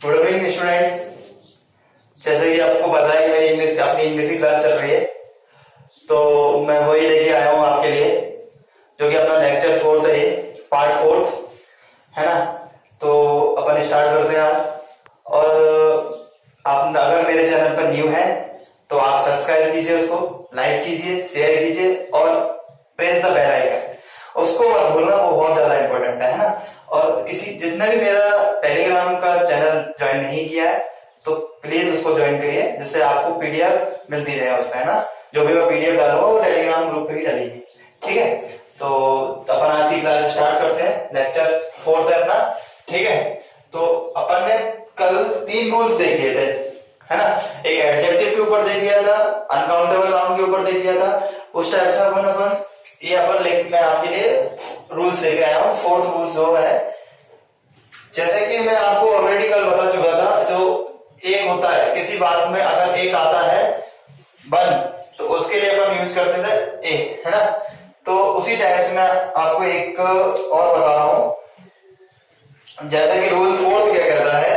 Good evening students. जैसे कि आपको पता है मेरी अपनी इंग्लिश की क्लास चल रही है, तो मैं वही लेके आया हूँ आपके लिए, जो कि अपना लेक्चर 4 है, पार्ट 4 है ना। तो अपन स्टार्ट करते हैं आज। और आप अगर मेरे चैनल पर न्यू है तो आप सब्सक्राइब कीजिए, उसको लाइक कीजिए, शेयर कीजिए और प्रेस द बेल आइकन। उसको मत भूलना, वो बहुत ज्यादा इंपॉर्टेंट है ना। और जिसने भी मेरा टेलीग्राम का चैनल ज्वाइन नहीं किया है तो प्लीज उसको ज्वाइन करिए, जिससे आपको पीडीएफ मिलती रहे उसमें, है ना। जो भी मैं पीडीएफ डालूंगा वो टेलीग्राम ग्रुप पे ही डालेगी, ठीक है। तो अपन आज की क्लास स्टार्ट करते हैं। लेक्चर 4 है अपना, ठीक है। तो अपन ने कल 3 रूल्स देख लिए थे, है ना। एक एडजेक्टिव के ऊपर देख लिया था, अनकाउंटेबल नाउन के ऊपर देख लिया था। उस टाइप से अपन मैं आपके लिए रूल्स लेके आया हूँ। 4th रूल जो है, जैसे कि मैं आपको ऑलरेडी कल बता चुका था, जो एक होता है किसी बात में, अगर एक आता है वन तो उसके लिए अपन यूज करते थे ए, है ना। तो उसी टाइप से मैं आपको एक और बता रहा हूं। जैसे कि रूल 4 क्या कहता है,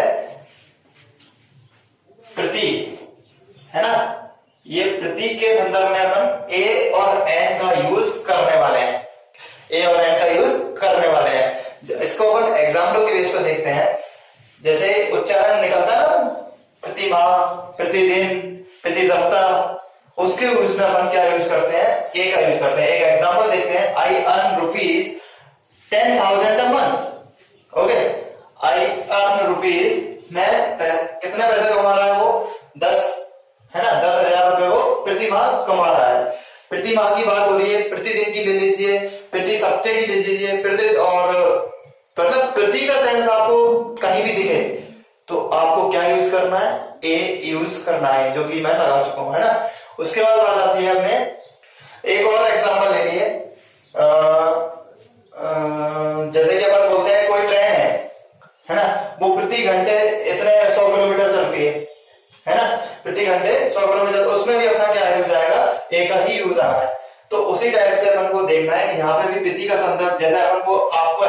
प्रतीक, है ना। ये प्रतीक के संदर्भ में अपन ए और एन का यूज करने वाले हैं, ए और एन का यूज करने वाले हैं। इसको अपन एग्जाम्पल के बेस पर देखते हैं। जैसे उच्चारण निकलता है ना, प्रतिमाह, प्रतिदिन, प्रति सप्ताह, उसके यूज में अपन क्या यूज करते हैं, ए का यूज करते हैं। एक एग्जाम्पल देखते हैं। I earn rupees 10,000 a month. Okay, I earn rupees, मैं कितने पैसे कमा रहा है वो, 10, है ना। 10,000 रुपए वो प्रति माह कमा रहा है। प्रति माह की बात हो रही है, प्रतिदिन की ले लीजिए, प्रति सप्ताह की ले लीजिए, प्रति, और मतलब प्रति का सेंस आपको कहीं भी दिखे तो आपको क्या यूज करना है, ए यूज करना है, जो कि मैं लगा चुका हूं, है ना। उसके बाद बात आती है, हमने एक और एग्जांपल ले लिए। जैसे कि अपन बोलते हैं कोई ट्रेन है ना, वो प्रति घंटे इतने 100 किलोमीटर चलती है ना। प्रति घंटे 100 किलोमीटर, उसमें भी अपना क्या यूज आएगा, ए का ही यूज आना है। तो उसी टाइप से अपन को देखना है कि यहाँ पे भी प्रति का संदर्भ, जैसे अपन को आपको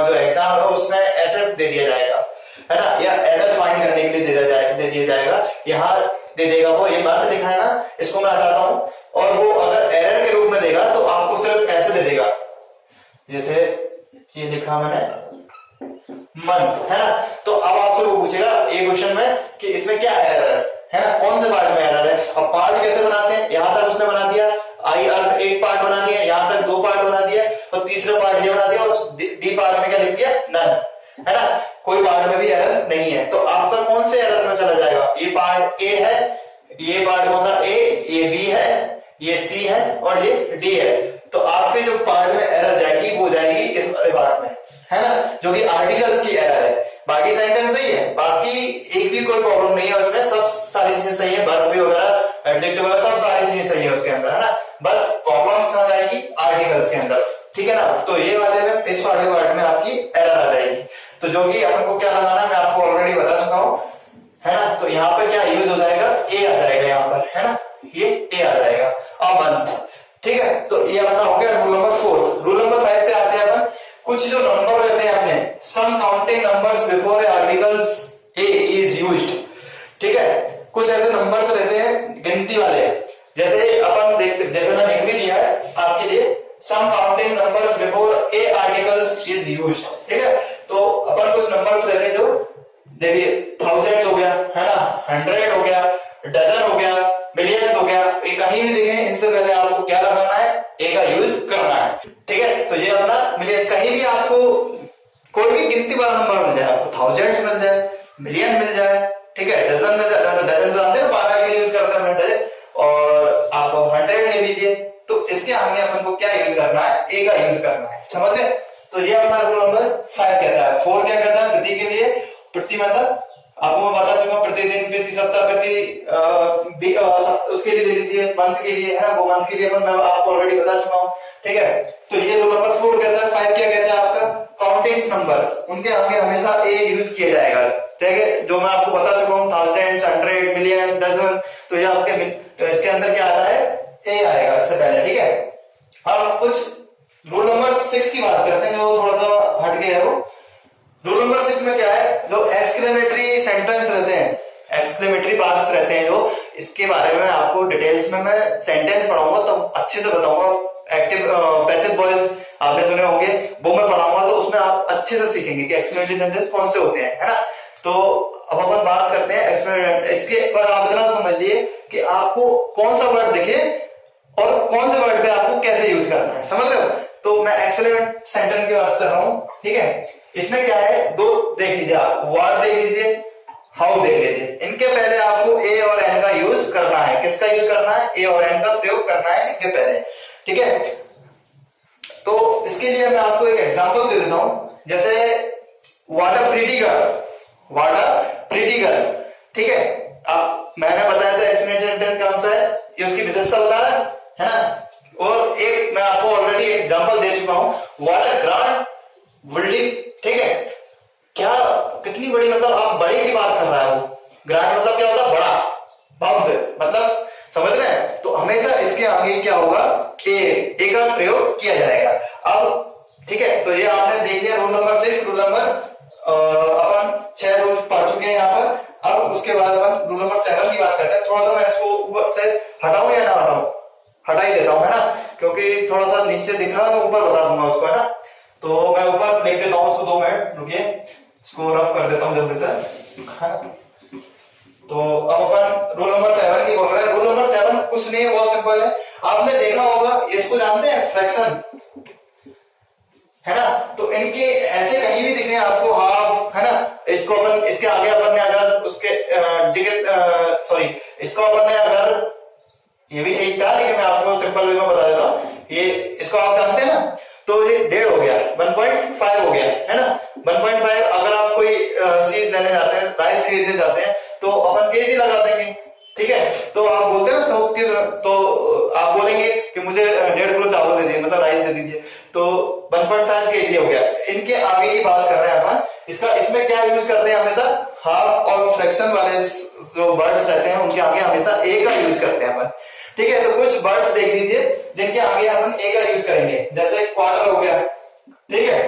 जो एग्जाम है उसमें ऐसे दे दिया जाएगा, है ना, या एरर फाइंड करने के लिए दे दिया जाएगा। यहाँ दे देगा वो, ये मंथ लिखा है ना, इसको मैं हटाता हूँ, और वो अगर एरर के रूप में देगा तो आपको सिर्फ ऐसे दे देगा, जैसे ये लिखा मैंने मंथ, है ना। तो अब आपसे वो पूछेगा ए क्वेश्चन में कि इसमें क्या एरर है ना, कौन से पार्ट में एरर है। अब पार्ट कैसे बनाते हैं, यहां तक उसने बना दिया, आई अर्न एक पार्ट बना दिया, यहां तक 2 पार्ट बना दिया, और तीसरा पार्ट ये बना दिया, और डी पार्ट में क्या लिख दिया, नन, है ना। कोई पार्ट में भी एरर नहीं है। तो आपका कौन से एरर में चला जाएगा, ये पार्ट ए है, ये पार्ट कौन सा, ए, ये बी है, ये सी है, और ये डी है। तो आपके जो पार्ट में एरर जाएगी वो जाएगी इस वाले पार्ट में, है ना, जो कि आर्टिकल्स की एरर है। बाकी सेंटेंस सही है, बाकी एक भी कोई प्रॉब्लम नहीं है उसमें, सब सारी चीजें सही है, वर्ब भी वगैरह, एडजेक्टिव वगैरह सब सारी चीजें सही है उसके अंदर, है ना। बस प्रॉब्लम्स कहां जाएगी, आर्टिकल्स के अंदर, ठीक है ना। तो ये वाले में, इस वाले पार्ट में आपकी एरर आ जाएगी। तो जो कि अपन को क्या लगाना है मैं आपको ऑलरेडी बता चुका हूं, है ना। तो यहाँ पर क्या यूज हो जाएगा, ए आ जाएगा यहाँ पर, है ना, ये ए आ जाएगा, अमंथ, ठीक है। तो ये अपना हो गया रूल नंबर 4। रूल नंबर 5 पे आते हैं अपन। कुछ जो नंबर रहते हैं अपने, some counting numbers before articles a is used, ठीक है। कुछ ऐसे नंबर्स रहते हैं गिनती वाले, जैसे अपन देखते, जैसे मैंने लिख भी दिया है आपके लिए, some counting numbers before a articles is used, ठीक है। तो अपन कुछ नंबर्स रहते हैं जो, देखिए, थाउजेंड्स हो गया, है ना, 100 हो गया, डजन हो गया, मिलियंस हो गया, ये कहीं भी देखें, इनसे पहले आपको क्या लगाना है, ए का यूज करना है, ठीक है। तो ये अपना मिलियंस, कहीं भी आपको कोई भी गिनती वाला नंबर मिल जाए, आपको थाउजेंड्स मिल जाए, मिलियन मिल जाए, ठीक है, डजन मिल जाए, डजन तो जानते हैं 12 के लिए यूज करते हैं डजन, और आप 100 ले लीजिए। तो इसके आगे अपन को क्या यूज करना है, ए का यूज करना है, समझ गए। तो ये अपना रूल नंबर 5 कहता है। 4 क्या कहता है, प्रति के लिए, प्रति मतलब आपको मैं बता चुका, प्रतिदिन, प्रति सप्ताह, उसके लिए ले लीजिए, मंथ के लिए, है ना, वो मंथ के लिए मैं आपको ऑलरेडी बता चुका हूँ, ठीक है। तो ये रूल नंबर 4 कहता है। 5 क्या कहता है आपका, काउंटिंग्स नंबर्स, उनके आगे हमेशा ए यूज किया जाएगा, ठीक है। जो मैं आपको बता चुका हूँ, थाउजेंड, 100, मिलियन, डजन, तो ये आपके इसके अंदर क्या आता है, ए आएगा इससे पहले, ठीक है। अब कुछ रूल नंबर 6 की बात करते हैं, जो थोड़ा सा हट गया है वो। रूल नंबर 6 में क्या है, जो एक्सक्लेमेटरी सेंटेंस रहते हैं, एक्सक्लेमेटरी मार्क्स रहते हैं जो, इसके बारे में आपको डिटेल्स में मैं सेंटेंस पढ़ाऊंगा तो अच्छे से बताऊंगा। एक्टिव पैसिव वॉइस आपने सुने होंगे, वो मैं पढ़ाऊंगा तो उसमें आप अच्छे से सीखेंगे कि एक्सक्लेमेटरी सेंटेंस कौन से होते हैं, है ना। तो अब अपन बात करते हैं एक्सक्लेमेटरी। इसके पर आप इतना समझ लिए कि आपको कौन सा वर्ड दिखे और कौन से वर्ड पे आपको कैसे यूज करना है, समझ रहे हो। तो मैं एक्सक्लेमेटरी सेंटेंस की बात कर रहा हूं, ठीक है। इसमें क्या है, दो देख लीजिए आप, व्हाट देख लीजिए, हाउ देख लीजिए। इनके पहले आपको ए और एन का यूज करना है। किसका यूज करना है, ए और एन का प्रयोग करना है इनके पहले, ठीक है। तो इसके लिए मैं आपको एक एग्जांपल दे देता हूं, जैसे what a pretty girl, what a pretty girl, ठीक है। अब मैंने बताया था एक्सप्लेनेशन सेंटेंस कौन सा है, ये उसकी विशेषता बता रहा है ना। और एक मैं आपको ऑलरेडी एग्जांपल दे चुका हूं, व्हाट अ ग्रैंड बिल्डिंग, ठीक है। क्या कितनी बड़ी, मतलब आप बड़े की बात कर रहा है वो, ग्रैंड मतलब क्या होता है, बड़ा, भव्य, मतलब समझ रहे हैं। तो हमेशा इसके आगे क्या होगा, ए का प्रयोग किया जाएगा। अब ठीक है, तो ये आपने देख लिया रूल नंबर 6। रूल नंबर अपन 6 रूल पढ़ चुके हैं यहाँ पर। अब उसके बाद अपन रूल नंबर 7 की बात करते हैं। थोड़ा सा मैं इसको ऊपर से हटाऊं या ना हटाऊं, हटा ही देता हूं, है ना, क्योंकि थोड़ा सा नीचे दिख रहा है, मैं ऊपर बता दूंगा उसको, है ना। तो मैं ऊपर लिख देता हूं उसको, 2 मिनट रुकिए, इसको रफ कर देता हूं जल्दी से, है ना। तो अब अपन रूल नंबर 7 की बोल रहे हैं। रूल नंबर 7 कुछ नहीं है, बहुत सिंपल है। आपने देखा होगा, इसको जानते हैं, फ्रैक्शन, है ना। तो इनके ऐसे कहीं भी दिखे आपको, हाफ, है ना। इसको अपन, इसके आगे अपन ने अगर उसके सॉरी, इसको अपन ने अगर, ये भी ठीक था लेकिन मैं आपको सिंपल वे में बता देता हूं। ये इसको आप जानते हैं ना, तो ये 1.5 हो गया, 1.5 हो गया, है ना। 1.5 अगर आप कोई चीज लेने जाते हैं, राइस खरीदने जाते हैं, तो अपन केजी लगा देंगे, ठीक है। तो आप बोलते हैं ना शॉप के, तो आप बोलेंगे कि मुझे 1.5 किलो चावल दे दीजिए, मतलब राइस दे दीजिए, तो 1.5 केजी हो गया। इनके आगे की बात कर रहे हैं अपन, इसका इसमें क्या यूज करते हैं हमेशा, हाफ और फ्रैक्शन वाले जो वर्ड्स रहते हैं उनके आगे हमेशा ए का यूज करते हैं अपन, ठीक है। तो कुछ वर्ड्स देख लीजिए जिनके आगे अपन ए का यूज करेंगे, जैसे क्वार्टर हो गया, ठीक है,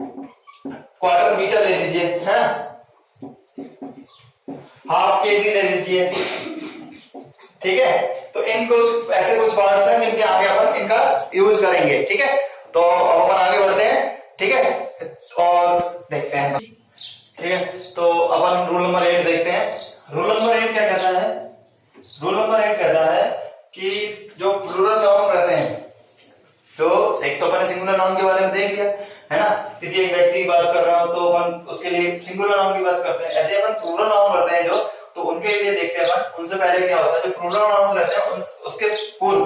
क्वार्टर मीटर ले लीजिए, है ना, हाफ केजी ले लीजिए, ठीक है। तो इनको ऐसे कुछ वर्ड्स हैं जिनके आगे अपन इनका यूज करेंगे, ठीक है। तो अब अपन आगे बढ़ते हैं, ठीक है, और देखते हैं, ठीक है। तो अपन रूल नंबर 8 देखते हैं। रूल नंबर 8 क्या कहता है, रूल नंबर 8 कहता है कि जो प्लूरल नाउन रहते हैं, जो एक तो अपन सिंगुलर नाउन के बारे में देख लिया, है ना, किसी एक व्यक्ति की बात कर रहा हो तो अपन उसके लिए सिंगुलर नाउन की बात करते हैं। ऐसे अपन प्लूरल नाउन रहते हैं जो, तो उनके लिए देखते हैं अपन। उनसे पहले क्या होता है, जो प्लूरल नाउन रहते हैं उसके पूर्व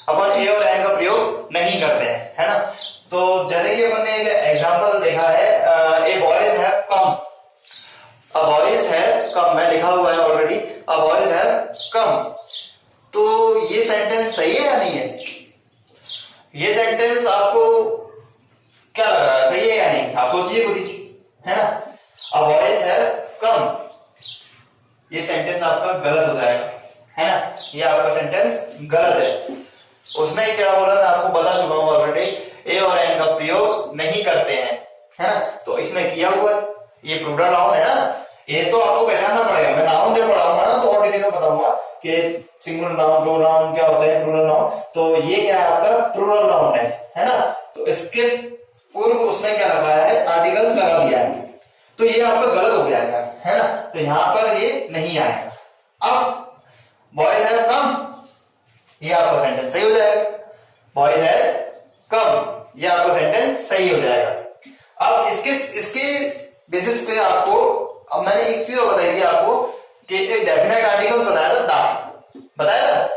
अपन ए और एन का प्रयोग नहीं करते हैं, है ना। तो जैसे कि अपन ने एक एग्जांपल देखा है, a boys have come, a boys have come, मैं लिखा हुआ है already, a boys have come. तो ये सेंटेंस सही है या नहीं है, ये सेंटेंस आपको क्या लग रहा है, सही है या नहीं, आप सोचिए खुद ही, है ना। अ बॉयज हैव कम, ये सेंटेंस आपका गलत हो जाएगा, है ना, ये आपका सेंटेंस गलत है। उसमें क्या बोला, मैं आपको बता चुका हूं ऑलरेडी, ए और एन का प्रयोग नहीं करते हैं, है ना। तो इसमें किया हुआ है, ये प्लूरल नाउन है ना, ये तो आपको पहचानना पड़ेगा। मैं नाउन जब पढ़ाऊंगा ना तो और डिटेल में बताऊंगा कि सिंगुलर नाउन, प्लूरल नाउन क्या होता है, प्लूरल नाउन। तो ये क्या है, आपका प्लूरल नाउन है ना। तो इसके पूर्व उसने क्या लगाया है, आर्टिकल्स लगा दिया है, तो ये आपका गलत हो जाएगा, है ना। तो यहां पर ये नहीं आएगा। अब बॉयज हैव कम, ये आपका सेंटेंस सही हो जाएगा, बॉयज हैव कम, ये आपका सेंटेंस सही हो जाएगा। अब इसके बेसिस पे आपको, अब मैंने एक चीज और बताई थी आपको कि एक डेफिनेट आर्टिकल्स बताया था, दा बताया था,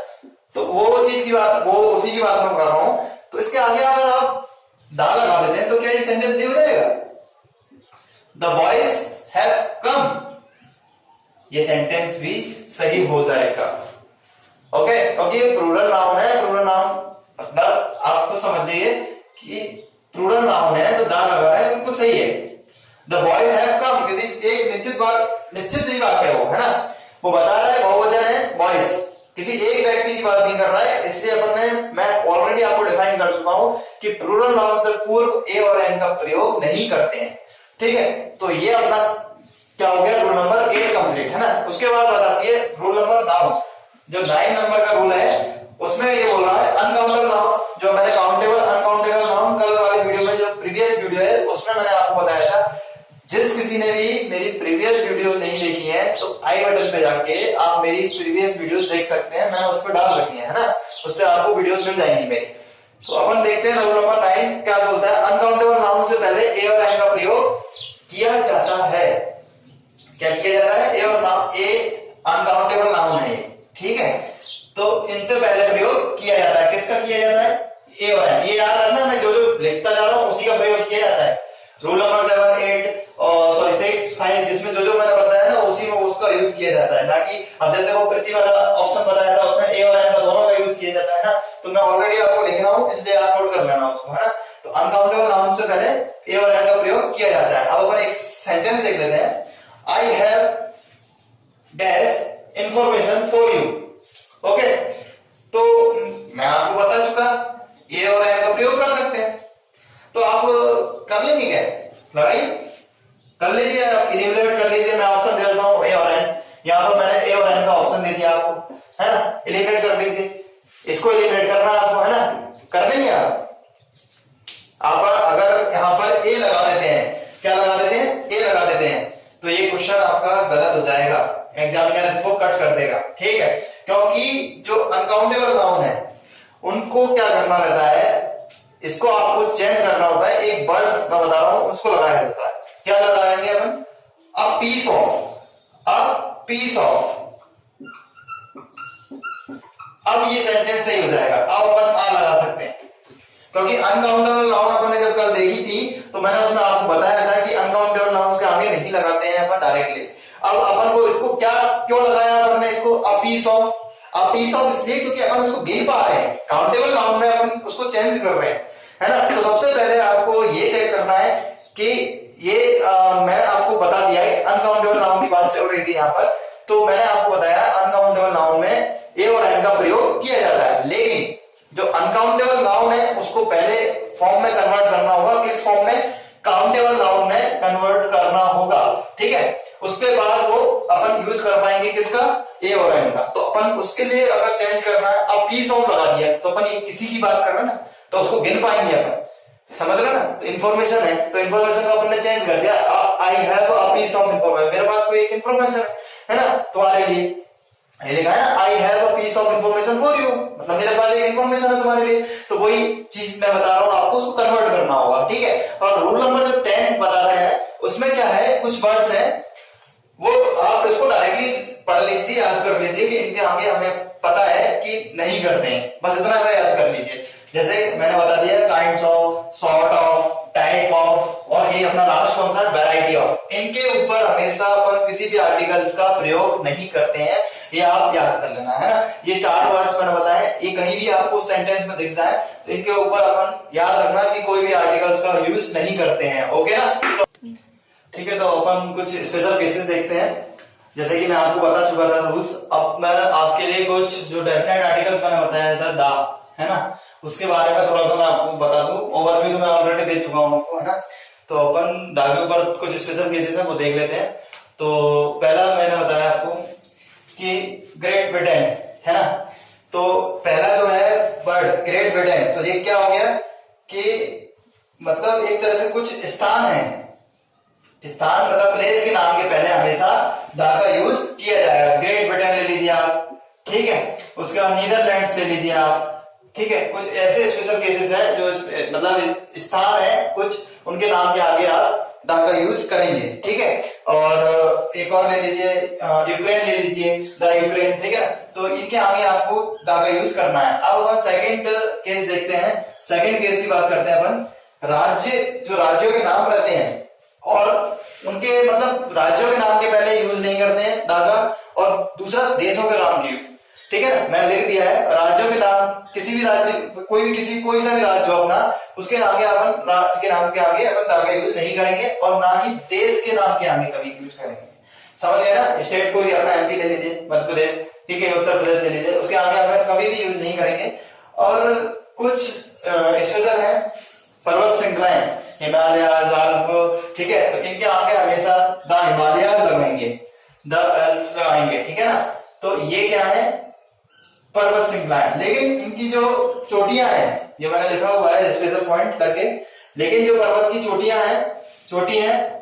तो वो चीज की बात, वो उसी की बात मैं कर रहा हूं। तो इसके आगे अगर आप दा लगा देते हैं तो क्या ये सेंटेंस सही हो जाएगा, द बॉयज हैव कम, ये सेंटेंस भी सही हो जाएगा, ओके। क्योंकि ये प्लूरल नाउन है, प्लूरल नाउन मतलब आपको समझ जाइए कि प्लूरल नाउन है, तो दा लगा रहे हैं, बिल्कुल सही है। द बॉयज हैव कम, किसी एक निश्चित ही वाक्य है वो, है ना, वो बता रहा है बहुवचन है बॉयज, किसी एक व्यक्ति की बात नहीं कर रहा है। इसलिए अपन ने, मैं ऑलरेडी आपको डिफाइन कर चुका हूं कि प्लूरल नाउन से पूर्व ए और एन का प्रयोग नहीं करते हैं, ठीक है, तो ये अपना क्या हो गया, रूल नंबर 8 कंप्लीट है ना। उसके बाद बताती है रूल नंबर 9। जो 9 नंबर का रूल है उसमें ये बोल रहा है अनकाउंटेबल नाउन, जो मैंने काउंटेबल अनकाउंटेबल नाउन कल वाले वीडियो में, जो प्रीवियस वीडियो है उसमें मैंने आपको बताया था। जिस किसी ने भी मेरी प्रीवियस वीडियो नहीं देखी है तो आई बटन पे जाके आप मेरी प्रीवियस वीडियोस देख सकते हैं, मैंने उस पर डाल रखी है ना, उस पर आपको वीडियोस मिल जाएंगी मेरी। तो अपन देखते हैं रूल नंबर 9 क्या बोलता है। अनकाउंटेबल नाउन से पहले ए और एन का प्रयोग किया जाता है। क्या किया जाता है, ए और नाउन, ए अनकाउंटेबल नाउन है, ठीक है, तो इनसे पहले प्रयोग किया जाता है। किसका किया जाता है, ए और एन। ये याद रखना, मैं जो जो लिखता जा रहा हूं उसी का प्रयोग किया जाता है। रूल नंबर 7, 8 और सॉरी 6, 5 जिसमें जो जो मैंने बताया ना उसी में उसका यूज किया जाता है, ना कि अब जैसे वो प्रति वाला ऑप्शन बताया था उसमें ए और एन का दोनों का यूज किया जाता है ना। तो मैं ऑलरेडी आपको लिख रहा हूं इसलिए आप नोट कर लेना उसको, है ना। तो अनकाउंटेबल नाउन से पहले ए और एन का प्रयोग किया जाता है। अब अपन एक सेंटेंस देख लेते हैं। I have dash information for you. Okay, तो मैं आपको बता चुका ए और एन का प्रयोग कर सकते हैं, तो आप कर लेंगे क्या, लगाइए, कर लीजिए, आप इलिमिनेट कर लीजिए। मैं ऑप्शन दे देता हूं ए और एन, यहां पर मैंने ए और एन का ऑप्शन दे दिया आपको, है ना। इलिमिनेट कर लीजिए, इसको इलिमिनेट करना है आपको, है ना, कर लेंगे आप अगर यहां पर ए लगा देते हैं, क्या लगा देते हैं, ए लगा देते हैं, तो ये क्वेश्चन आपका गलत हो जाएगा, एग्जामिनर इसको कट कर देगा, ठीक है। क्योंकि जो अनकाउंटेबल नाउन है उनको क्या करना रहता है, इसको आपको चेंज करना होता है। एक वर्ड मैं बता रहा हूं उसको लगाया जाता है। क्या लगाएंगे अपन, a piece of, a piece of. अब ये सेंटेंस सही हो जाएगा। अब अपन आ लगा सकते हैं, क्योंकि अनकाउंटेबल नाउन अपन ने जब कल देखी थी तो मैंने उसमें आपको बताया था कि अनकाउंटेबल नाउन के आगे नहीं लगाते हैं अपन डायरेक्टली। अब अपन को इसको क्या क्यों लगाया अपन ने इसको, a piece of. A piece of इसलिए क्योंकि अपन उसको गिन पा रहे हैं, काउंटेबल नाउन में अपन उसको चेंज कर रहे हैं, है ना। तो सबसे पहले आपको ये चेक करना है कि ये मैंने आपको बता दिया है अनकाउंटेबल नाउन की बात चल रही थी यहाँ पर, तो मैंने आपको बताया अनकाउंटेबल नाउन में ए और एन का प्रयोग किया जाता है। लेकिन जो अनकाउंटेबल नाउन है उसको पहले फॉर्म में कन्वर्ट करना होगा। किस फॉर्म में, काउंटेबल नाउन में कन्वर्ट करना होगा, ठीक है। उसके बाद वो अपन यूज कर पाएंगे किसका, ए और एन का। तो अपन उसके लिए अगर चेंज करना है, अब पीस ऑफ लगा दिया तो अपन किसी की बात कर रहे हैं ना, तो उसको गिन पाएंगे अपन, समझ रहे ना। तो इन्फॉर्मेशन है, तो इन्फॉर्मेशन को अपन ने चेंज कर दिया, I have a piece of information, मेरे पास कोई एक इन्फॉर्मेशन है ना तुम्हारे लिए, ये लिखा है ना, I have a piece of information for you, मतलब मेरे पास एक इन्फॉर्मेशन है तुम्हारे लिए। तो वही चीज मैं बता रहा हूँ आपको, उसको कन्वर्ट करना होगा, ठीक है। और रूल नंबर जो 10 बता रहे हैं उसमें क्या है, कुछ वर्ड्स हैं वो आप इसको डायरेक्टली पढ़ लीजिए, याद कर लीजिए कि इनके आगे हमें पता है कि नहीं करते हैं, बस इतना सा याद कर लीजिए। जैसे मैंने बता दिया kinds of, sort of, type of, और ये अपना लास्ट कौन सा, वैरायटी ऑफ। इनके ऊपर हमेशा अपन किसी भी आर्टिकल्स का प्रयोग नहीं करते हैं, ये आप याद कर लेना, है ना। ये 4 वर्ड्स मैंने बताए, ये कहीं भी आपको सेंटेंस में दिख जाए तो इनके ऊपर अपन याद रखना कि कोई भी आर्टिकल्स का यूज नहीं करते हैं, ओके ना। ठीक है, तो अपन कुछ स्पेशल केसेस देखते हैं। जैसे कि मैं आपको बता चुका था रूल्स, अब मैं आपके लिए कुछ जो डेफिनेट आर्टिकल्स मैंने बताया था दा, है ना, उसके बारे में थोड़ा सा मैं आपको बता दूं। ओवरव्यू तो मैं ऑलरेडी दे चुका हूं आपको, है ना। तो अपन दा के ऊपर कुछ स्पेशल केसेस है वो देख लेते हैं। तो पहला मैंने बताया आपको कि ग्रेट ब्रिटेन, है ना। तो पहला जो है वर्ड ग्रेट ब्रिटेन, तो ये क्या हो गया कि मतलब एक तरह से कुछ स्थान है, स्थान मतलब प्लेस के नाम के पहले हमेशा दा का यूज किया जाएगा। ग्रेट ब्रिटेन ले लीजिए आप, ठीक है। उसके बाद नीदरलैंड्स ले लीजिए आप, ठीक है। कुछ ऐसे स्पेशल केसेस हैं जो मतलब स्थान है कुछ, उनके नाम के आगे आप दा का यूज करेंगे, ठीक है। और एक और ले लीजिए यूक्रेन ले लीजिए, द यूक्रेन, ठीक है। तो इनके आगे आपको दा का यूज करना है। अब अपन सेकंड केस देखते हैं। सेकंड केस की बात करते हैं अपन, राज्य, जो राज्यों के नाम रहते हैं और उनके मतलब राज्यों के नाम के पहले यूज नहीं करते हैं दा का, और दूसरा देशों के नाम की, ठीक है ना। मैं लिख दिया है राज्यों के नाम, किसी भी राज्य, कोई सा भी राज्य हो अपना, उसके आगे अपन राज्य के नाम के आगे अपन दा का यूज नहीं करेंगे, और ना ही देश के नाम के आगे कभी यूज करेंगे, समझ गए ना। स्टेट कोई अपना एमपी ले लीजिए, मध्य प्रदेश, ठीक है, उत्तर प्रदेश ले लीजिए, उसके आगे अपन कभी भी यूज नहीं करेंगे। और कुछ स्पेशल है पर्वत श्रृंखलाएं, हिमालयाज, अल्प, ठीक है, तो इनके आगे हमेशा द हिमालयाज लगाएंगे, द अल्प लगाएंगे, ठीक है ना। तो ये क्या है, पर्वत श्रृंखलाएं। लेकिन इनकी जो चोटियां हैं, ये मैंने लिखा हुआ है स्पेशल पॉइंट करके, लेकिन जो पर्वत की चोटी है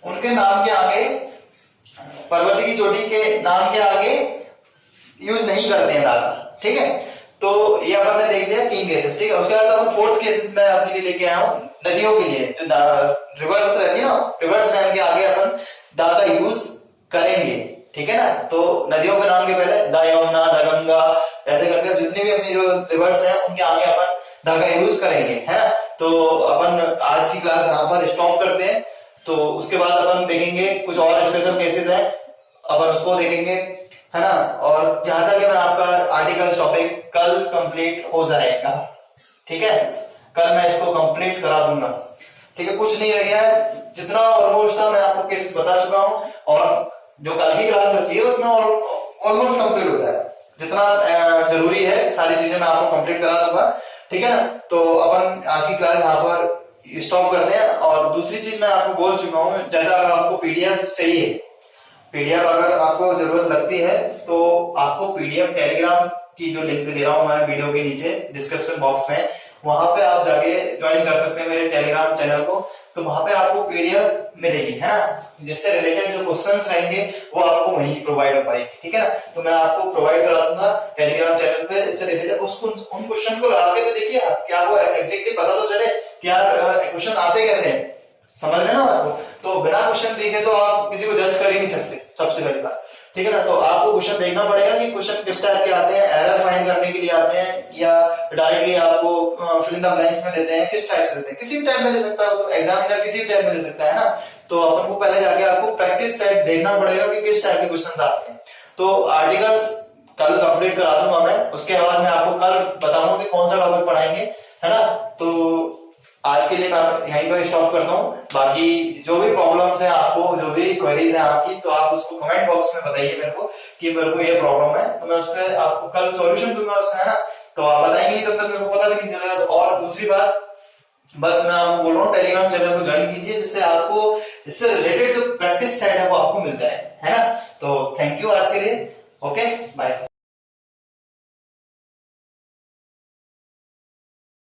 उनके नाम के आगे, पर्वत की चोटी के नाम के आगे यूज नहीं करते हैं धागा, ठीक है। तो ये अपन ने देख लिया 3 केसेस, ठीक है। उसके बाद अपन 4th केसेस में आपके लिए लेके आया हूं, नदियों के लिए जो रिवर्स रहती है ना, रिवर्स लाइन के आगे अपन धागा यूज करेंगे, ठीक है ना। तो नदियों के नाम के पहले द यमुना, द गंगा, ऐसे करके जितनी भी अपनी जो रिवर्स है उनके आगे अपन धागा यूज करेंगे, है ना। तो अपन आज की क्लास यहाँ पर स्टॉप करते हैं। तो उसके बाद अपन देखेंगे कुछ और स्पेशल केसेस हैं, अपन उसको देखेंगे, है ना। और जहां तक मैं आपका आर्टिकल टॉपिक कल कंप्लीट हो जाएगा, ठीक है, कल मैं इसको कंप्लीट करा दूंगा, ठीक है। कुछ नहीं रह गया है, जितना ऑलमोस्ट था मैं आपको केसेस बता चुका हूं, और जो कल की क्लास बची है उसमें ऑलमोस्ट कंप्लीट होता है। जितना जरूरी है सारी चीजें मैं आपको कंप्लीट करा दूंगा, ठीक है ना। तो अपन आज की क्लास यहाँ पर स्टॉप करते हैं। और दूसरी चीज मैं आपको बोल चुका हूँ, जैसा अगर आपको पीडीएफ चाहिए, पीडीएफ अगर आपको जरूरत लगती है तो आपको पीडीएफ टेलीग्राम की जो लिंक दे रहा हूं मैं वीडियो के नीचे डिस्क्रिप्शन बॉक्स में, वहां पे आप जाके ज्वाइन कर सकते हैं मेरे टेलीग्राम चैनल को। तो वहां पे आपको पीडीएफ मिलेगी, है ना, जिससे रिलेटेड जो क्वेश्चंस रहेंगे वो आपको वहीं प्रोवाइड हो पाएगी, ठीक है ना। तो मैं आपको प्रोवाइड करा दूंगा टेलीग्राम चैनल पे, इससे रिलेटेड उन क्वेश्चन को लगा के तो देखिए क्या वो एग्जैक्टली पता तो चले कि यार क्वेश्चन आते कैसे हैं, समझ रहे ना आपको। तो बिना क्वेश्चन देखे तो आप किसी को जज कर ही नहीं सकते, सबसे पहली बात, ठीक है ना। तो आपको क्वेश्चन देखना पड़ेगा कि क्वेश्चन किस टाइप के आते हैं, एरर फाइंड करने के लिए आते हैं या डायरेक्टली आपको फिल इन द ब्लैंक्स में देते हैं, किस टाइप से देते हैं, किसी भी टाइप में दे सकता है, तो एग्जामिनर किसी भी टाइप में दे सकता है ना। तो अपन को पहले जाके आपको प्रैक्टिस सेट देखना पड़ेगा कि किस टाइप के क्वेश्चन आते हैं। तो आर्टिकल्स कल कंप्लीट करा दूंगा मैं, उसके बाद मैं आपको कल बताऊंगा कि कौन सा टॉपिक पढ़ाएंगे, है ना। तो आज के लिए मैं यहीं पर स्टॉप करता हूँ। बाकी जो भी प्रॉब्लम्स है आपको, जो भी क्वेरीज है आपकी, तो आप उसको कमेंट बॉक्स में बताइए मेरे को कि मेरे को ये प्रॉब्लम है, तो मैं उस पर आपको कल सॉल्यूशन दूंगा उसका, है ना। तो आप बताएंगे नहीं तब तक मेरे को पता भी नहीं चलेगा। तो और दूसरी बात, बस मैं आपको बोल रहा हूँ टेलीग्राम चैनल को ज्वाइन कीजिए, जिससे आपको इससे रिलेटेड जो प्रैक्टिस सेट है वो आपको मिलता है ना। तो थैंक यू आज के लिए, ओके बाय।